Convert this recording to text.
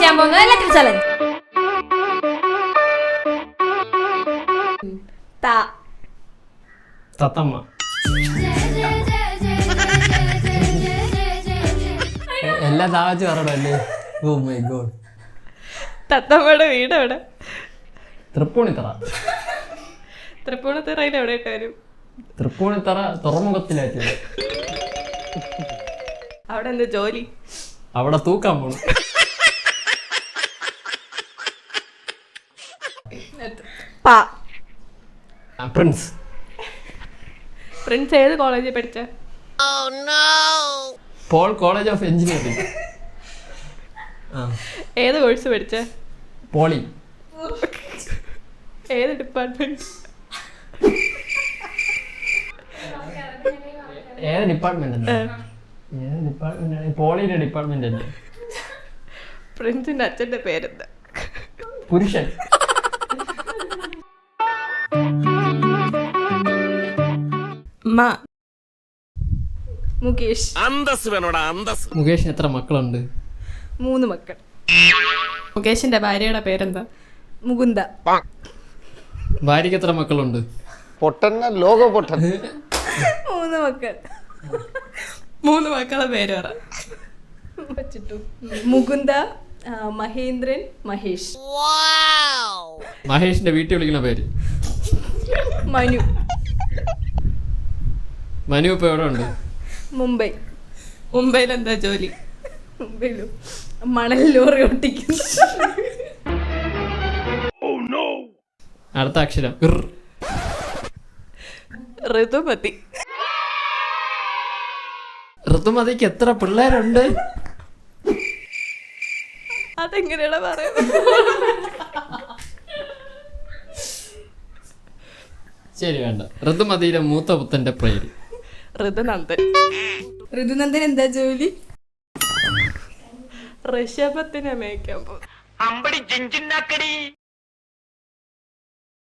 ചെയ്യാൻ പോകുന്നത് electric challenge. തത്തമ്മ. എല്ലാ താവച്ച് പറയണല്ലേ. Oh my God. തത്തമ്മയുടെ വീട് എവിടെ? തൃപ്പൂണിത്തറ. തൃപ്പൂണിത്തറയിൽ എവിടെ ഇട്ട് വരും? തൃപ്പൂണിത്തറ തുറമുഖത്തിലായിട്ട്. അവിടെ എന്താ ജോലി? അവിടെ തൂക്കാൻ പോണു. പ്രിൻസ്. പ്രിൻസ് ഏത് കോളേജിൽ പഠിച്ച? Paul college of engineering. ഏത് കോഴ്സ് പഠിച്ച? പോളി. ഏത് ഡിപ്പാർട്ട്മെന്റ്? ഏത് ഡിപ്പാർട്ട്മെന്റ്? ഏത് ഡിപ്പാർട്ട്മെന്റ്? പോളിയുടെ ഡിപ്പാർട്ട്മെന്റ് അല്ലേ. പ്രിൻസിന്റെ അച്ഛന്റെ പേരെന്താ? പുരുഷൻ. മുകേഷ്. മുകേഷിന് എത്ര മക്കളുണ്ട്? 3 മക്കൾ. മുകേഷിന്റെ ഭാര്യയുടെ പേരെന്താ? മുകുന്ദ. ഭാര്യക്ക് എത്ര മക്കളുണ്ട്? പൊട്ടന്ന ലോക പൊട്ടൻ. 3 മക്കൾ. 3 മക്കളെ പേര് പറ. മുകുന്ദ, മഹേന്ദ്രൻ, മഹേഷ്. മഹേഷിന്റെ വീട്ടിൽ വിളിക്കുന്ന പേര്? മനു. മനു ഇപ്പൊ എവിടെ ഉണ്ട്? മുംബൈ. മുംബൈയിൽ എന്താ ജോലി? മുംബൈയിലും മണൽ ലോറി ഒട്ടിക്കുന്നു. അടുത്ത അക്ഷരം ഋതുമതി. ഋതുമതിക്ക് എത്ര പിള്ളേരുണ്ട്? അതെങ്ങനെയാണ് പറയുന്നത്? ശരി, വേണ്ട. ഋതുമതിയിലെ മൂത്ത പുത്തന്റെ പേര്? ഋതുനന്ദൻ. ഋതുനന്ദൻ എന്താ ജോലി? ഋഷഭത്തിനെ മേയ്ക്കാൻ പോകും.